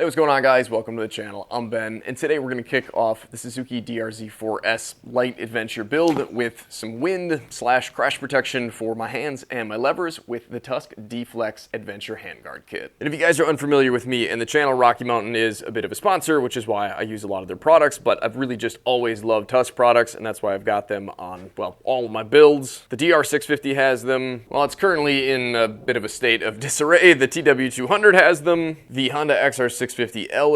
Hey, what's going on, guys? Welcome to the channel. I'm Ben, and today we're going to kick off the Suzuki DRZ4S light adventure build with some wind/crash protection for my hands and my levers with the Tusk D-Flex Adventure Handguard kit. And if you guys are unfamiliar with me and the channel, Rocky Mountain is a bit of a sponsor, which is why I use a lot of their products, but I've really just always loved Tusk products, and that's why I've got them on, well, all of my builds. The DR650 has them. Well, it's currently in a bit of a state of disarray. The TW200 has them. The Honda XR650L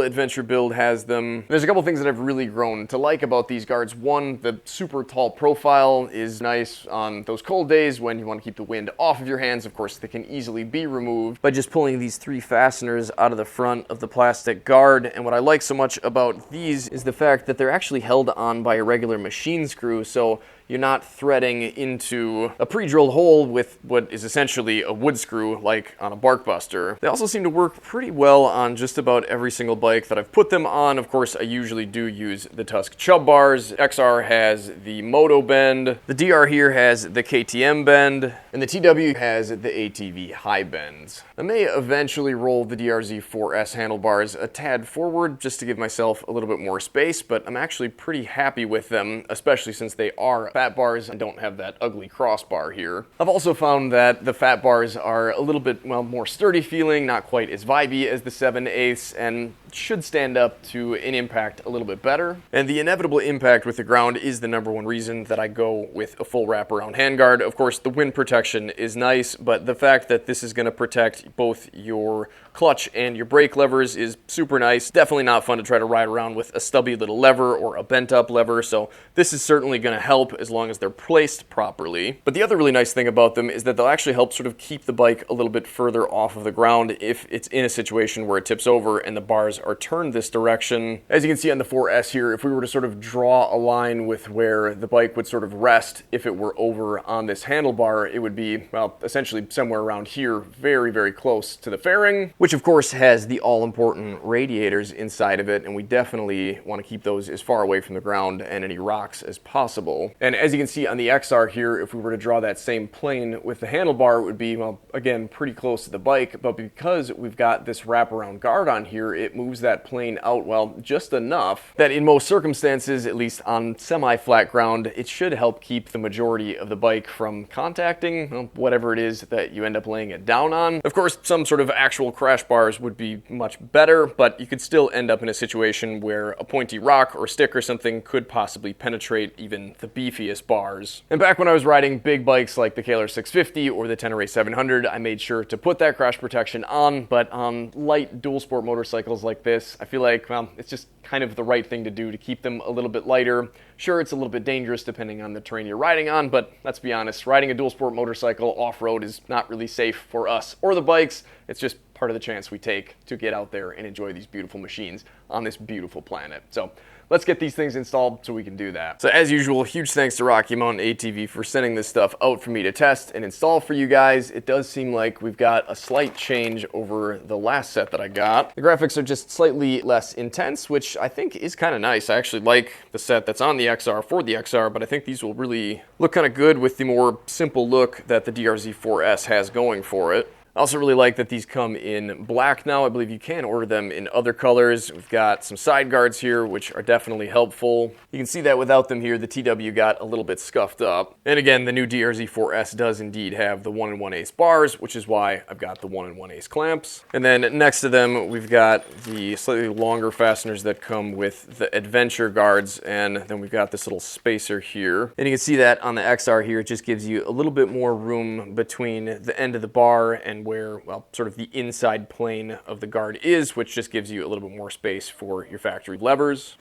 adventure build has them. There's a couple things that I've really grown to like about these guards. One, the super tall profile is nice on those cold days when you want to keep the wind off of your hands. Of course, they can easily be removed by just pulling these three fasteners out of the front of the plastic guard. And what I like so much about these is the fact that they're actually held on by a regular machine screw, so you're not threading into a pre-drilled hole with what is essentially a wood screw like on a bark buster. They also seem to work pretty well on just about every single bike that I've put them on. Of course, I usually do use the Tusk Chub bars. XR has the Moto bend. The DR here has the KTM bend. And the TW has the ATV high bends. I may eventually roll the DRZ4S handlebars a tad forward just to give myself a little bit more space, but I'm actually pretty happy with them, especially since they are fat bars and don't have that ugly crossbar here. I've also found that the fat bars are a little bit, well, more sturdy feeling, not quite as vibey as the 7/8, and should stand up to an impact a little bit better. And the inevitable impact with the ground is the number one reason that I go with a full wraparound handguard. Of course, the wind protection is nice, but the fact that this is going to protect both your clutch and your brake levers is super nice. Definitely not fun to try to ride around with a stubby little lever or a bent up lever, so this is certainly going to help as long as they're placed properly. But the other really nice thing about them is that they'll actually help sort of keep the bike a little bit further off of the ground if it's in a situation where it tips over and the bars are turned this direction. As you can see on the 4S here, if we were to sort of draw a line with where the bike would sort of rest if it were over on this handlebar, it would be, well, essentially somewhere around here, very, very close to the fairing, which of course has the all-important radiators inside of it, and we definitely want to keep those as far away from the ground and any rocks as possible. And as you can see on the XR here, if we were to draw that same plane with the handlebar, it would be, well, again, pretty close to the bike, but because we've got this wraparound guard on here, it moves that plane out, well, just enough that in most circumstances, at least on semi-flat ground, it should help keep the majority of the bike from contacting, well, whatever it is that you end up laying it down on. Of course, some sort of actual crash bars would be much better, but you could still end up in a situation where a pointy rock or stick or something could possibly penetrate even the beefiest bars. And back when I was riding big bikes like the Kaler 650 or the Tenere 700, I made sure to put that crash protection on, but on light dual sport motorcycles like this, I feel like, well, it's just kind of the right thing to do to keep them a little bit lighter. Sure, it's a little bit dangerous depending on the terrain you're riding on, but let's be honest, riding a dual sport motorcycle off-road is not really safe for us or the bikes. It's just part of the chance we take to get out there and enjoy these beautiful machines on this beautiful planet. So let's get these things installed so we can do that. So as usual, huge thanks to Rocky Mountain ATV for sending this stuff out for me to test and install for you guys. It does seem like we've got a slight change over the last set that I got. The graphics are just slightly less intense, which I think is kind of nice. I actually like the set that's on the XR for the XR, but I think these will really look kind of good with the more simple look that the DRZ4S has going for it. I also really like that these come in black now. I believe you can order them in other colors. We've got some side guards here, which are definitely helpful. You can see that without them here, the TW got a little bit scuffed up. And again, the new DRZ4S does indeed have the 1 1/8 bars, which is why I've got the 1 1/8 clamps. And then next to them, we've got the slightly longer fasteners that come with the adventure guards, and then we've got this little spacer here. And you can see that on the XR here, it just gives you a little bit more room between the end of the bar and where, well, sort of the inside plane of the guard is, which just gives you a little bit more space for your factory levers.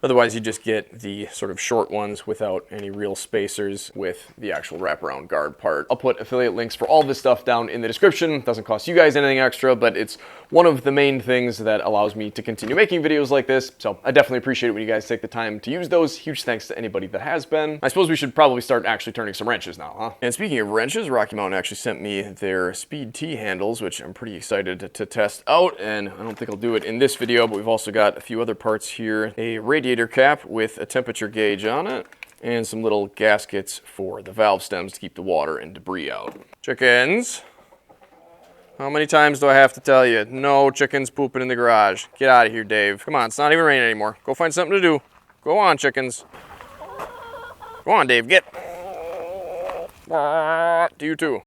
Otherwise, you just get the sort of short ones without any real spacers with the actual wraparound guard part. I'll put affiliate links for all this stuff down in the description. It doesn't cost you guys anything extra, but it's one of the main things that allows me to continue making videos like this. So I definitely appreciate it when you guys take the time to use those. Huge thanks to anybody that has been. I suppose we should probably start actually turning some wrenches now, huh? And speaking of wrenches, Rocky Mountain actually sent me their Speed T handles, which I'm pretty excited to test out. And I don't think I'll do it in this video, but we've also got a few other parts here. A radiator cap with a temperature gauge on it, and some little gaskets for the valve stems to keep the water and debris out. Chickens. How many times do I have to tell you? No chickens pooping in the garage. Get out of here, Dave. Come on, it's not even raining anymore. Go find something to do. Go on, chickens. Go on, Dave, get. Do you too.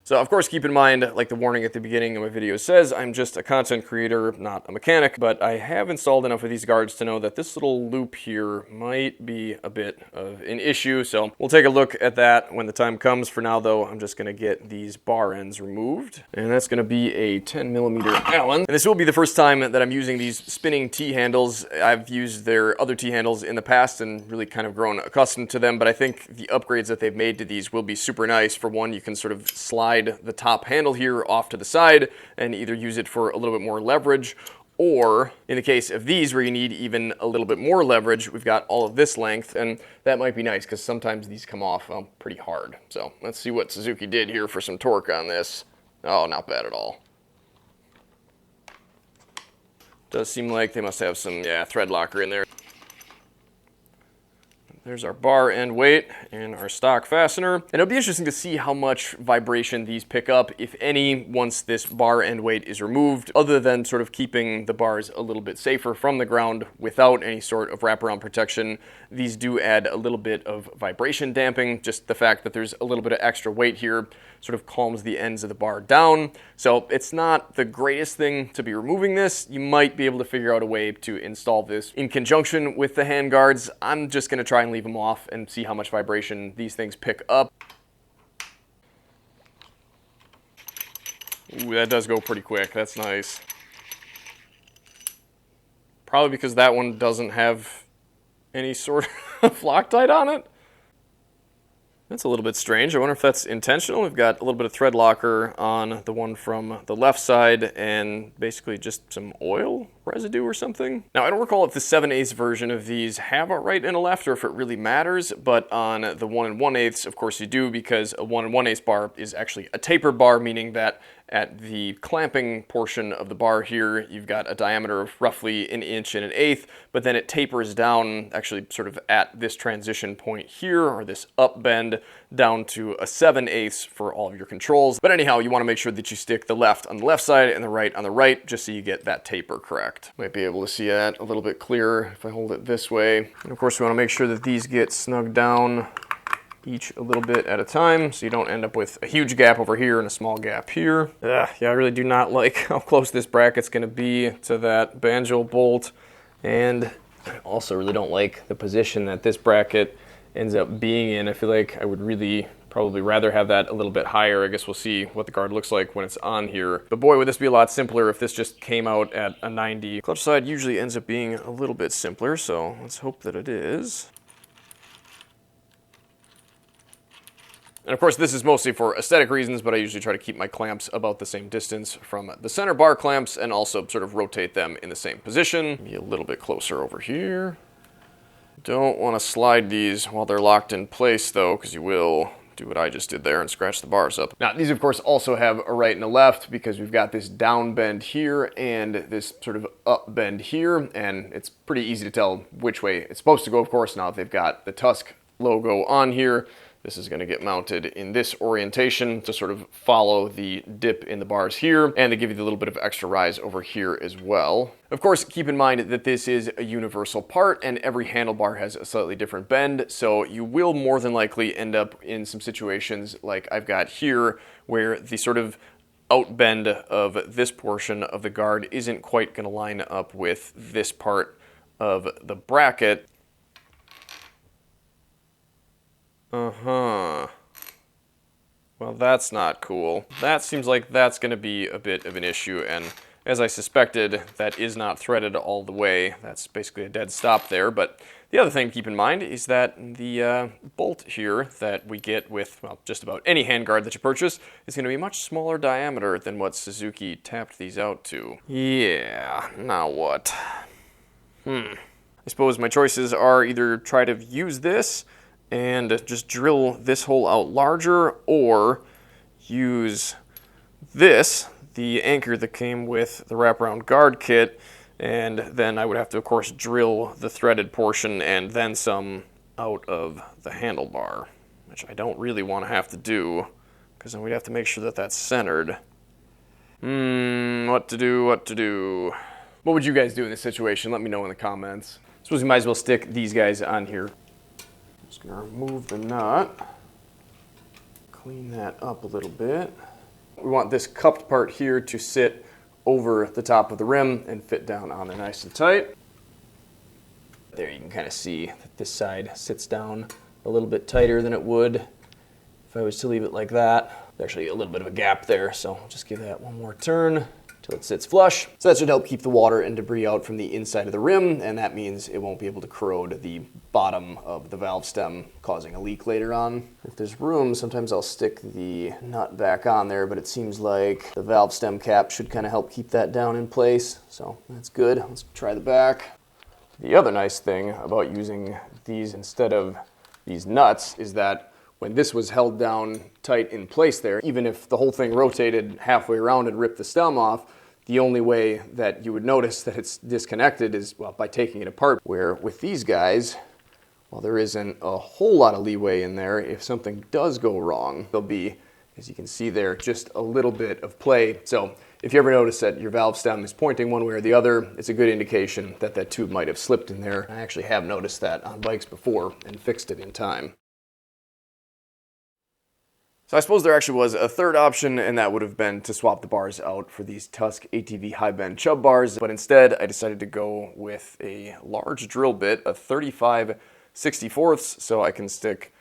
So, of course, keep in mind, like the warning at the beginning of my video says, I'm just a content creator, not a mechanic, but I have installed enough of these guards to know that this little loop here might be a bit of an issue, so we'll take a look at that when the time comes. For now, though, I'm just going to get these bar ends removed, and that's going to be a 10mm Allen. And this will be the first time that I'm using these spinning T-handles. I've used their other T-handles in the past and really kind of grown accustomed to them, but I think the upgrades that they've made to these will be super nice. For one, you can sort of slide the top handle here off to the side and either use it for a little bit more leverage, or in the case of these where you need even a little bit more leverage, we've got all of this length, and that might be nice because sometimes these come off pretty hard. So let's see what Suzuki did here for some torque on this. Oh, not bad at all. Does seem like they must have some, thread locker in there. There's our bar end weight and our stock fastener. And it'll be interesting to see how much vibration these pick up, if any, once this bar end weight is removed, other than sort of keeping the bars a little bit safer from the ground without any sort of wraparound protection. These do add a little bit of vibration damping. Just the fact that there's a little bit of extra weight here sort of calms the ends of the bar down. So it's not the greatest thing to be removing this. You might be able to figure out a way to install this in conjunction with the handguards. I'm just going to try and leave them off and see how much vibration these things pick up. Ooh, that does go pretty quick. That's nice. Probably because that one doesn't have any sort of Loctite on it. That's a little bit strange. I wonder if that's intentional. We've got a little bit of thread locker on the one from the left side and basically just some oil residue or something. Now, I don't recall if the 7/8 version of these have a right and a left or if it really matters, but on the 1 1/8, of course you do, because a 1 1/8 bar is actually a taper bar, meaning that at the clamping portion of the bar here, you've got a diameter of roughly 1 1/8, but then it tapers down actually sort of at this transition point here, or this up bend, down to a 7/8 for all of your controls. But anyhow, you want to make sure that you stick the left on the left side and the right on the right, just so you get that taper correct. Might be able to see that a little bit clearer if I hold it this way. And of course, we want to make sure that these get snugged down each a little bit at a time, so you don't end up with a huge gap over here and a small gap here. Yeah, I really do not like how close this bracket's going to be to that banjo bolt, and I also really don't like the position that this bracket ends up being in. I feel like I would really probably rather have that a little bit higher. I guess we'll see what the guard looks like when it's on here. But boy, would this be a lot simpler if this just came out at a 90. Clutch side usually ends up being a little bit simpler, so let's hope that it is. And of course, this is mostly for aesthetic reasons, but I usually try to keep my clamps about the same distance from the center bar clamps and also sort of rotate them in the same position. Be a little bit closer over here. Don't want to slide these while they're locked in place, though, because you will do what I just did there and scratch the bars up. Now, these, of course, also have a right and a left, because we've got this down bend here and this sort of up bend here, and it's pretty easy to tell which way it's supposed to go, of course, now that they've got the Tusk logo on here. This is going to get mounted in this orientation to sort of follow the dip in the bars here, and to give you a little bit of extra rise over here as well. Of course, keep in mind that this is a universal part, and every handlebar has a slightly different bend, so you will more than likely end up in some situations like I've got here, where the sort of outbend of this portion of the guard isn't quite going to line up with this part of the bracket. Well, that's not cool. That seems like that's going to be a bit of an issue, and as I suspected, that is not threaded all the way. That's basically a dead stop there. But the other thing to keep in mind is that the bolt here that we get with, well, just about any handguard that you purchase is going to be a much smaller diameter than what Suzuki tapped these out to. Yeah, now what? I suppose my choices are either try to use this and just drill this hole out larger, or use this, the anchor that came with the wraparound guard kit, and then I would have to, of course, drill the threaded portion and then some out of the handlebar, which I don't really want to have to do, because then we'd have to make sure that that's centered. What to do, what to do. What would you guys do in this situation? Let me know in the comments. I suppose we might as well stick these guys on here. Just gonna remove the nut. Clean that up a little bit. We want this cupped part here to sit over the top of the rim and fit down on there nice and tight. There you can kind of see that this side sits down a little bit tighter than it would if I was to leave it like that. There's actually a little bit of a gap there, so I'll just give that one more turn until it sits flush. So that should help keep the water and debris out from the inside of the rim, and that means it won't be able to corrode the bottom of the valve stem, causing a leak later on. If there's room, sometimes I'll stick the nut back on there, but it seems like the valve stem cap should kind of help keep that down in place, so that's good. Let's try the back. The other nice thing about using these instead of these nuts is that when this was held down tight in place there, even if the whole thing rotated halfway around and ripped the stem off, the only way that you would notice that it's disconnected is, well, by taking it apart. Where with these guys, well, there isn't a whole lot of leeway in there. If something does go wrong, there'll be, as you can see there, just a little bit of play. So if you ever notice that your valve stem is pointing one way or the other, it's a good indication that that tube might have slipped in there. I actually have noticed that on bikes before and fixed it in time. So I suppose there actually was a third option, and that would have been to swap the bars out for these Tusk ATV high bend chub bars, but instead I decided to go with a large drill bit, a 35/64, so I can stick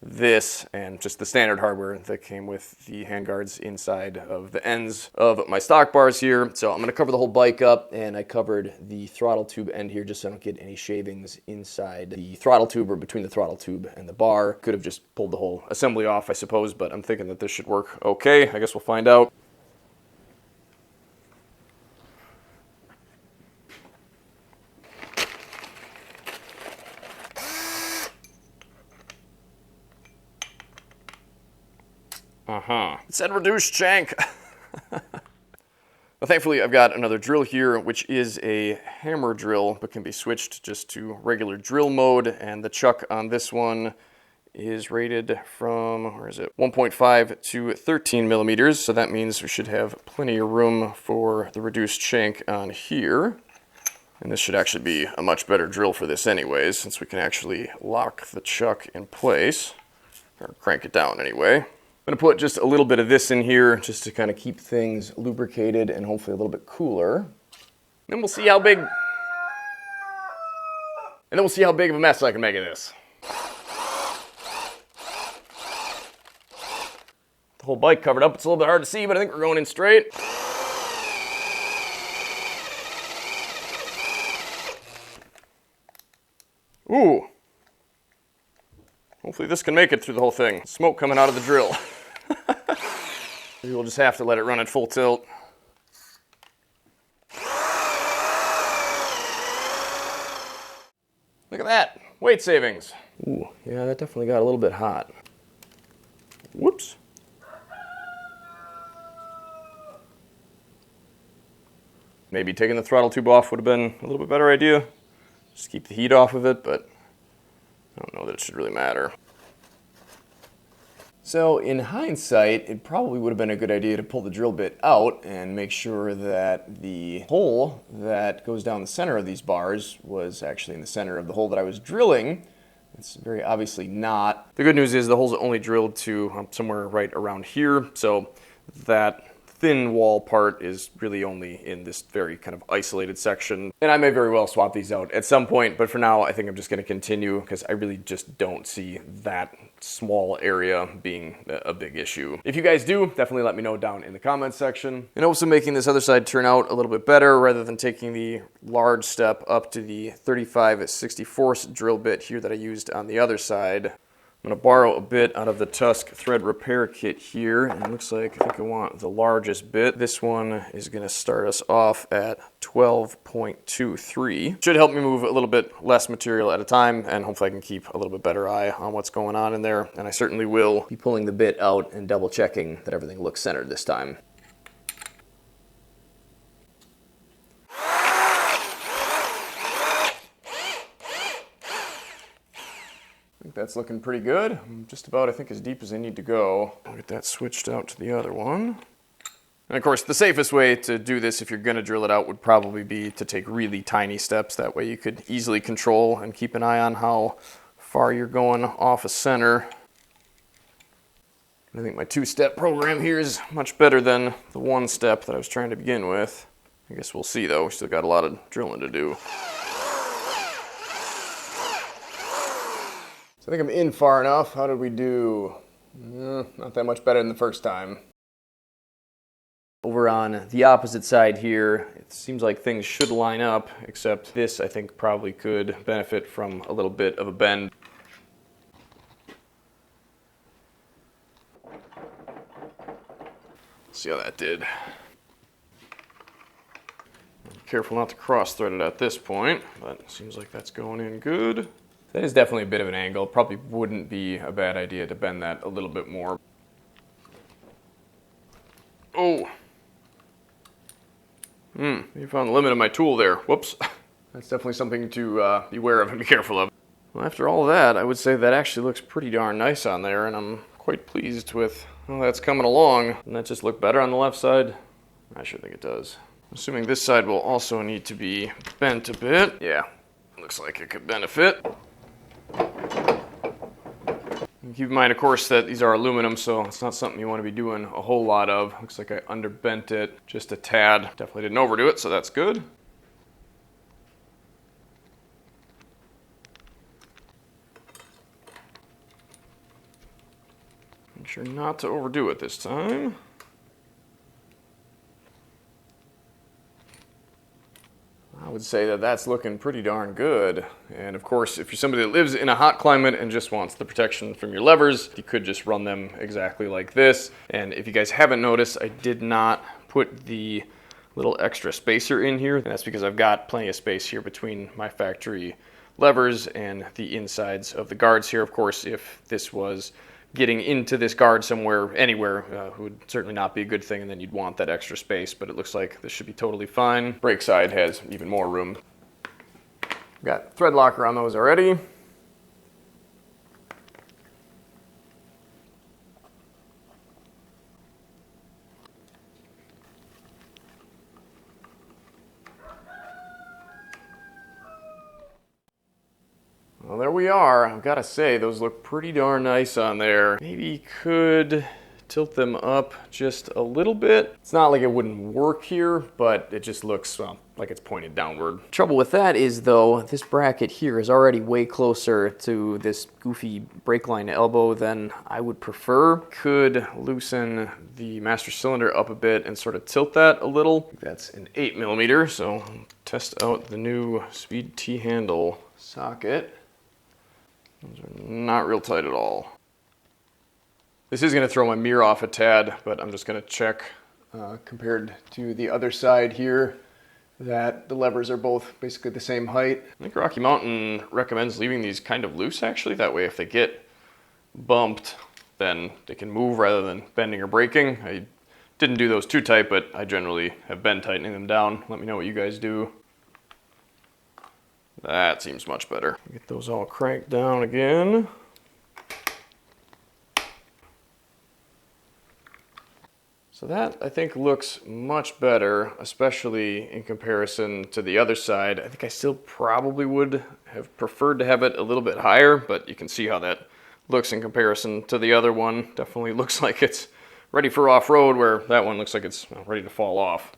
this and just the standard hardware that came with the handguards inside of the ends of my stock bars here. So I'm going to cover the whole bike up, and I covered the throttle tube end here just so I don't get any shavings inside the throttle tube or between the throttle tube and the bar. Could have just pulled the whole assembly off, I suppose, but I'm thinking that this should work okay. I guess we'll find out. It said reduced shank. Well, thankfully I've got another drill here, which is a hammer drill, but can be switched just to regular drill mode. And the chuck on this one is rated from, where is it, 1.5 to 13 millimeters. So that means we should have plenty of room for the reduced shank on here. And this should actually be a much better drill for this anyways, since we can actually lock the chuck in place, or crank it down anyway. I'm going to put just a little bit of this in here just to kind of keep things lubricated and hopefully a little bit cooler. Then we'll see how big of a mess I can make of this. The whole bike covered up. It's a little bit hard to see, but I think we're going in straight. Ooh. Hopefully this can make it through the whole thing. Smoke coming out of the drill. Maybe we'll just have to let it run at full tilt. Look at that, weight savings. Ooh, yeah, that definitely got a little bit hot. Whoops. Maybe taking the throttle tube off would have been a little bit better idea. Just keep the heat off of it, but I don't know that it should really matter. So in hindsight, it probably would have been a good idea to pull the drill bit out and make sure that the hole that goes down the center of these bars was actually in the center of the hole that I was drilling. It's very obviously not. The good news is the hole's only drilled to somewhere right around here, so that thin wall part is really only in this very kind of isolated section. And I may very well swap these out at some point, but for now I think I'm just going to continue because I really just don't see that small area being a big issue. If you guys do, definitely let me know down in the comments section. And also making this other side turn out a little bit better rather than taking the large step up to the 35/64 drill bit here that I used on the other side. I'm going to borrow a bit out of the Tusk thread repair kit here, and it looks like I think I want the largest bit. This one is going to start us off at 12.23. Should help me move a little bit less material at a time, and hopefully I can keep a little bit better eye on what's going on in there. And I certainly will be pulling the bit out and double checking that everything looks centered this time. think that's looking pretty good. Just about, I think, as deep as I need to go. I'll get that switched out to the other one. And of course, the safest way to do this if you're going to drill it out would probably be to take really tiny steps. That way you could easily control and keep an eye on how far you're going off of center. I think my two-step program here is much better than the one step that I was trying to begin with. I guess we'll see though, we still got a lot of drilling to do. So I think I'm in far enough. How did we do? Not that much better than the first time. Over on the opposite side here, it seems like things should line up, except this I think probably could benefit from a little bit of a bend. See how that did. Careful not to cross thread it at this point, but it seems like that's going in good. That is definitely a bit of an angle. Probably wouldn't be a bad idea to bend that a little bit more. Oh! You found the limit of my tool there. Whoops. That's definitely something to be aware of and be careful of. Well, after all that, I would say that actually looks pretty darn nice on there, and I'm quite pleased with how that's coming along. Doesn't that just look better on the left side? I sure think it does. Assuming this side will also need to be bent a bit. Yeah, looks like it could benefit. Keep in mind, of course, that these are aluminum, so it's not something you want to be doing a whole lot of. Looks like I underbent it just a tad. Definitely didn't overdo it, so that's good. Make sure not to overdo it this time. I would say that that's looking pretty darn good. And of course, if you're somebody that lives in a hot climate and just wants the protection from your levers, you could just run them exactly like this. And if you guys haven't noticed, I did not put the little extra spacer in here. And that's because I've got plenty of space here between my factory levers and the insides of the guards here. Of course, if this was getting into this guard somewhere, anywhere, would certainly not be a good thing, and then you'd want that extra space, but it looks like this should be totally fine. Brake side has even more room. Got thread locker on those already. Well, there we are. I've got to say, those look pretty darn nice on there. Maybe could tilt them up just a little bit. It's not like it wouldn't work here, but it just looks, well, like it's pointed downward. Trouble with that is, though, this bracket here is already way closer to this goofy brake line elbow than I would prefer. Could loosen the master cylinder up a bit and sort of tilt that a little. That's an 8mm, so I'll test out the new Speed T handle socket. Those are not real tight at all. This is going to throw my mirror off a tad, but I'm just going to check compared to the other side here that the levers are both basically the same height. I think Rocky Mountain recommends leaving these kind of loose, actually. That way if they get bumped, then they can move rather than bending or breaking. I didn't do those too tight, but I generally have been tightening them down. Let me know what you guys do. That seems much better. Get those all cranked down again. So that, I think, looks much better, especially in comparison to the other side. I think I still probably would have preferred to have it a little bit higher, but you can see how that looks in comparison to the other one. Definitely looks like it's ready for off-road, where that one looks like it's ready to fall off.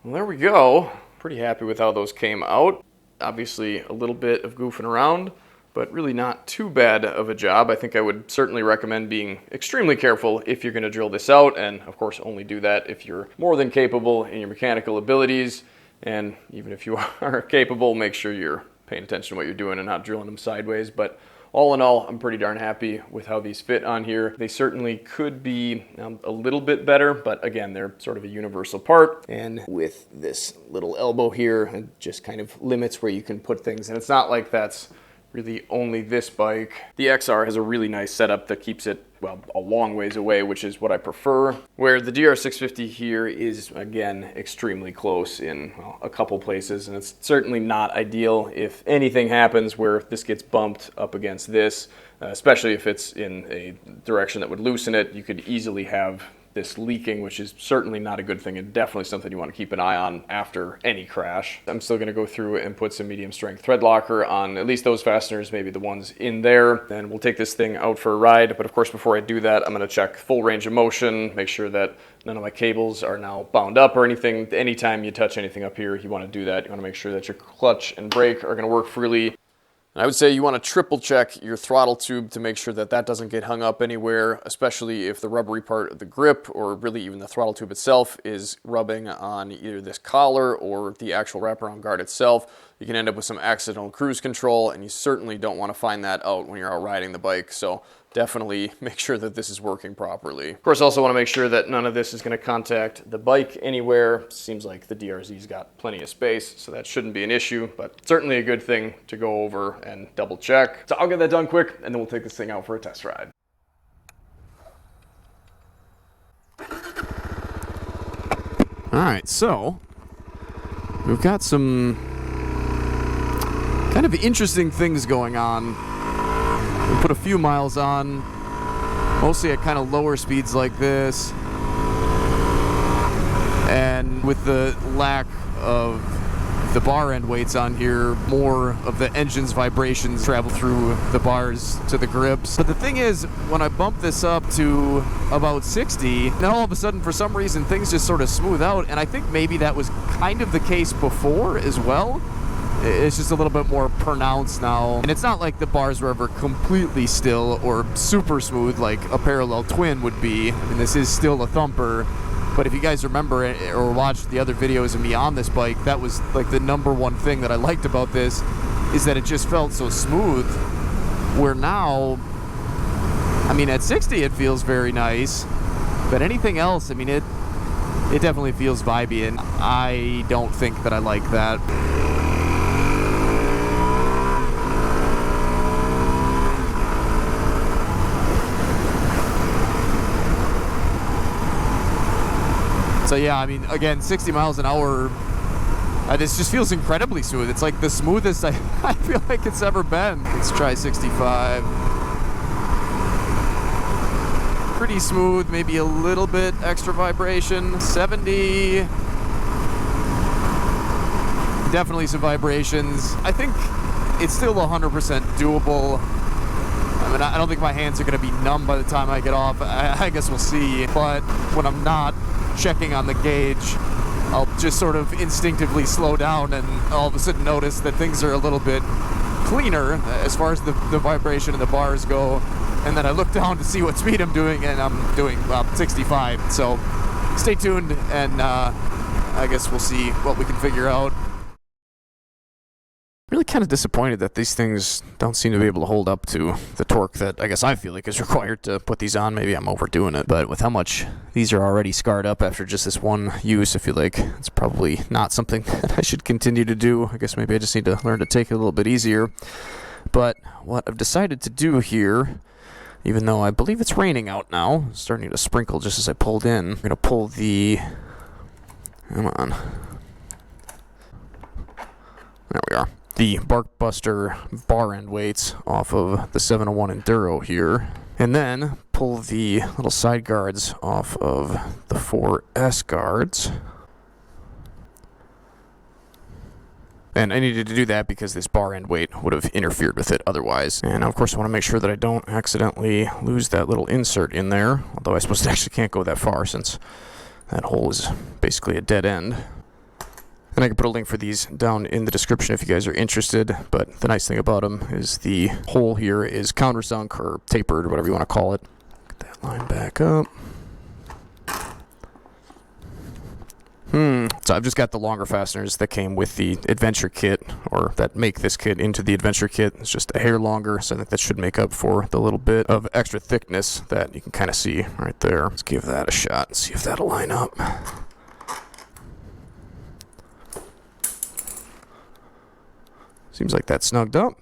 Well, there we go. Pretty happy with how those came out. Obviously a little bit of goofing around, but really not too bad of a job. I think I would certainly recommend being extremely careful if you're going to drill this out, and of course only do that if you're more than capable in your mechanical abilities. And even if you are capable, make sure you're paying attention to what you're doing and not drilling them sideways. But all in all, I'm pretty darn happy with how these fit on here. They certainly could be a little bit better, but again, they're sort of a universal part. And with this little elbow here, it just kind of limits where you can put things. And it's not like that's really only this bike. The XR has a really nice setup that keeps it, well, a long ways away, which is what I prefer. Where the DR650 here is, again, extremely close in, well, a couple places, and it's certainly not ideal if anything happens where this gets bumped up against this, especially if it's in a direction that would loosen it. You could easily have this leaking, which is certainly not a good thing and definitely something you want to keep an eye on after any crash. I'm still going to go through and put some medium strength thread locker on at least those fasteners, maybe the ones in there. Then we'll take this thing out for a ride. But of course, before I do that, I'm going to check full range of motion, make sure that none of my cables are now bound up or anything. Anytime you touch anything up here, you want to do that. You want to make sure that your clutch and brake are going to work freely. I would say you want to triple check your throttle tube to make sure that that doesn't get hung up anywhere, especially if the rubbery part of the grip or really even the throttle tube itself is rubbing on either this collar or the actual wraparound guard itself. You can end up with some accidental cruise control, and you certainly don't want to find that out when you're out riding the bike. So definitely make sure that this is working properly. Of course, also want to make sure that none of this is going to contact the bike anywhere. Seems like the DRZ's got plenty of space, so that shouldn't be an issue, but certainly a good thing to go over and double check. So I'll get that done quick, and then we'll take this thing out for a test ride. All right, so we've got some kind of interesting things going on. We put a few miles on, mostly at kind of lower speeds like this. And with the lack of the bar end weights on here, more of the engine's vibrations travel through the bars to the grips. But the thing is, when I bump this up to about 60, now all of a sudden, for some reason, things just sort of smooth out. And I think maybe that was kind of the case before as well. It's just a little bit more pronounced now. And it's not like the bars were ever completely still or super smooth like a parallel twin would be. I mean, this is still a thumper. But if you guys remember or watched the other videos of me on this bike, that was like the number one thing that I liked about this, is that it just felt so smooth. Where now, I mean, at 60 it feels very nice. But anything else, I mean, it definitely feels vibey, and I don't think that I like that. So yeah, I mean, again, 60 miles an hour, this just feels incredibly smooth. It's like the smoothest I feel like it's ever been. Let's try 65. Pretty smooth, maybe a little bit extra vibration. 70. Definitely some vibrations. I think it's still 100% doable. I mean, I don't think my hands are going to be numb by the time I get off. I guess we'll see. But when I'm not checking on the gauge, I'll just sort of instinctively slow down and all of a sudden notice that things are a little bit cleaner as far as the vibration and the bars go. And then I look down to see what speed I'm doing, and I'm doing about 65. So stay tuned, and I guess we'll see what we can figure out. Really kind of disappointed that these things don't seem to be able to hold up to the torque that I guess I feel like is required to put these on. Maybe I'm overdoing it, but with how much these are already scarred up after just this one use, I feel like it's probably not something that I should continue to do. I guess maybe I just need to learn to take it a little bit easier. But what I've decided to do here, even though I believe it's raining out now, it's starting to sprinkle just as I pulled in, I'm going to pull the... Come on. There we are. The Barkbuster bar end weights off of the 701 Enduro here, and then pull the little side guards off of the 4S guards. And I needed to do that because this bar end weight would have interfered with it otherwise. And of course I want to make sure that I don't accidentally lose that little insert in there, although I suppose it actually can't go that far since that hole is basically a dead end. And I can put a link for these down in the description if you guys are interested. But the nice thing about them is the hole here is countersunk or tapered or whatever you want to call it. Get that line back up. So I've just got the longer fasteners that came with the Adventure kit, or that make this kit into the Adventure kit. It's just a hair longer, so I think that should make up for the little bit of extra thickness that you can kind of see right there. Let's give that a shot and see if that'll line up. Seems like that's snugged up.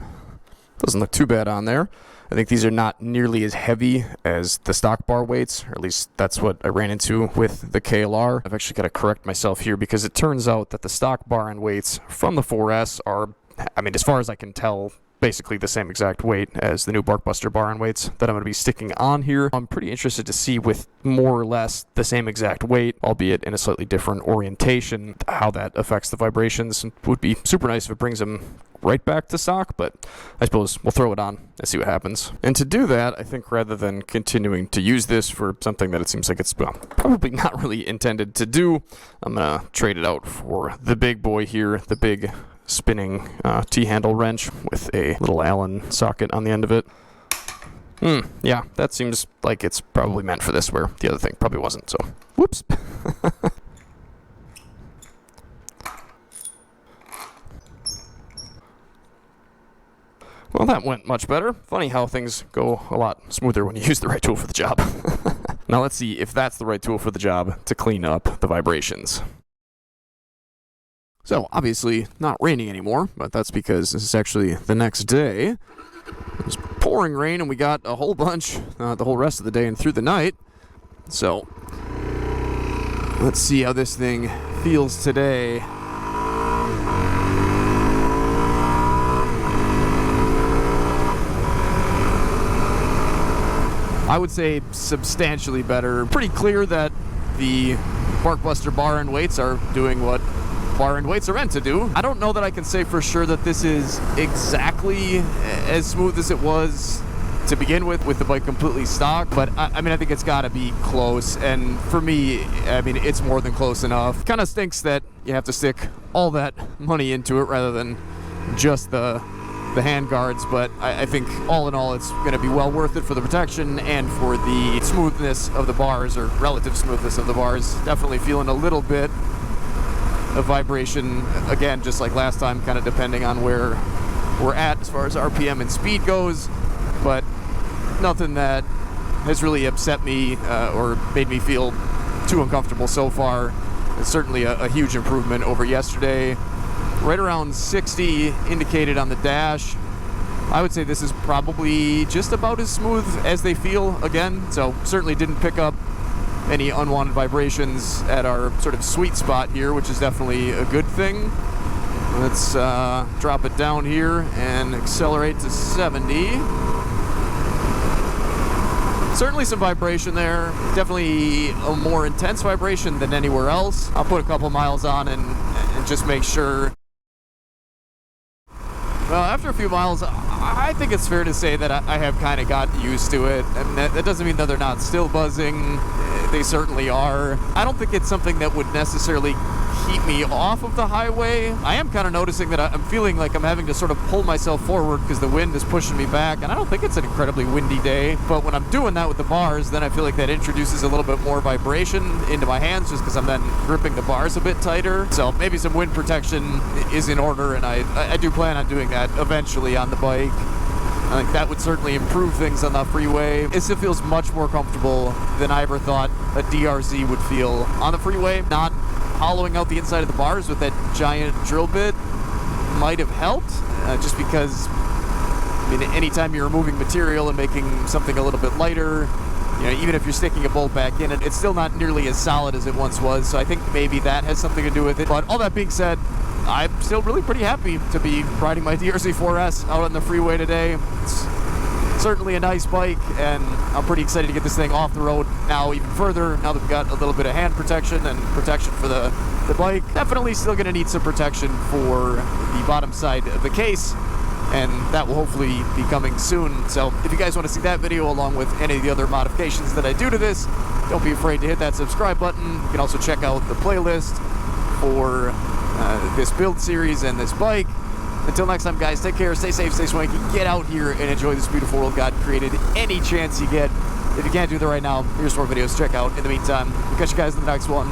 Doesn't look too bad on there. I think these are not nearly as heavy as the stock bar weights, or at least that's what I ran into with the KLR. I've actually got to correct myself here because it turns out that the stock bar end weights from the 4S are, I mean, as far as I can tell, basically the same exact weight as the new Barkbuster bar end weights that I'm going to be sticking on here. I'm pretty interested to see, with more or less the same exact weight, albeit in a slightly different orientation, how that affects the vibrations. It would be super nice if it brings them right back to stock, but I suppose we'll throw it on and see what happens. And to do that, I think rather than continuing to use this for something that it seems like it's, well, probably not really intended to do, I'm going to trade it out for the big boy here, the big spinning T-handle wrench with a little Allen socket on the end of it. Yeah, that seems like it's probably meant for this, where the other thing probably wasn't, so whoops. Well, that went much better. Funny how things go a lot smoother when you use the right tool for the job. Now let's see if that's the right tool for the job to clean up the vibrations. So, obviously not raining anymore, but that's because this is actually the next day. It was pouring rain, and we got a whole bunch the whole rest of the day and through the night. So, let's see how this thing feels today. I would say substantially better. Pretty clear that the Barkbuster bar end weights are doing what bar end weights are meant to do. I don't know that I can say for sure that this is exactly as smooth as it was to begin with the bike completely stock, but I mean, I think it's got to be close, and for me, I mean, it's more than close enough. Kind of stinks that you have to stick all that money into it rather than just the Handguards, but I think all in all it's going to be well worth it for the protection and for the smoothness of the bars, or relative smoothness of the bars. Definitely feeling a little bit of vibration, again, just like last time, kind of depending on where we're at as far as RPM and speed goes, but nothing that has really upset me or made me feel too uncomfortable so far. It's certainly a huge improvement over yesterday. Right around 60 indicated on the dash. I would say this is probably just about as smooth as they feel again, so certainly didn't pick up any unwanted vibrations at our sort of sweet spot here, which is definitely a good thing. Let's drop it down here and accelerate to 70. Certainly some vibration there, definitely a more intense vibration than anywhere else. I'll put a couple miles on and just make sure. Well, after a few miles, I think it's fair to say that I have kind of gotten used to it. I mean, that doesn't mean that they're not still buzzing. They certainly are. I don't think it's something that would necessarily keep me off of the highway. I am kind of noticing that I'm feeling like I'm having to sort of pull myself forward because the wind is pushing me back, and I don't think it's an incredibly windy day, but when I'm doing that with the bars, then I feel like that introduces a little bit more vibration into my hands just because I'm then gripping the bars a bit tighter. So maybe some wind protection is in order, and I do plan on doing that eventually on the bike. I think that would certainly improve things on the freeway. It still feels much more comfortable than I ever thought a DRZ would feel on the freeway. Not hollowing out the inside of the bars with that giant drill bit might have helped, just because, I mean, anytime you're removing material and making something a little bit lighter, you know, even if you're sticking a bolt back in it, it's still not nearly as solid as it once was. So I think maybe that has something to do with it. But all that being said, I'm still really pretty happy to be riding my DRZ4S out on the freeway today. It's certainly a nice bike, and I'm pretty excited to get this thing off the road now even further, now that we've got a little bit of hand protection and protection for the bike. Definitely still going to need some protection for the bottom side of the case, and that will hopefully be coming soon. So if you guys want to see that video along with any of the other modifications that I do to this, don't be afraid to hit that subscribe button. You can also check out the playlist for this build series and this bike. Until next time, guys, take care, stay safe, stay swanky, get out here and enjoy this beautiful world God created any chance you get. If you can't do that right now, here's more videos to check out. In the meantime, we'll catch you guys in the next one.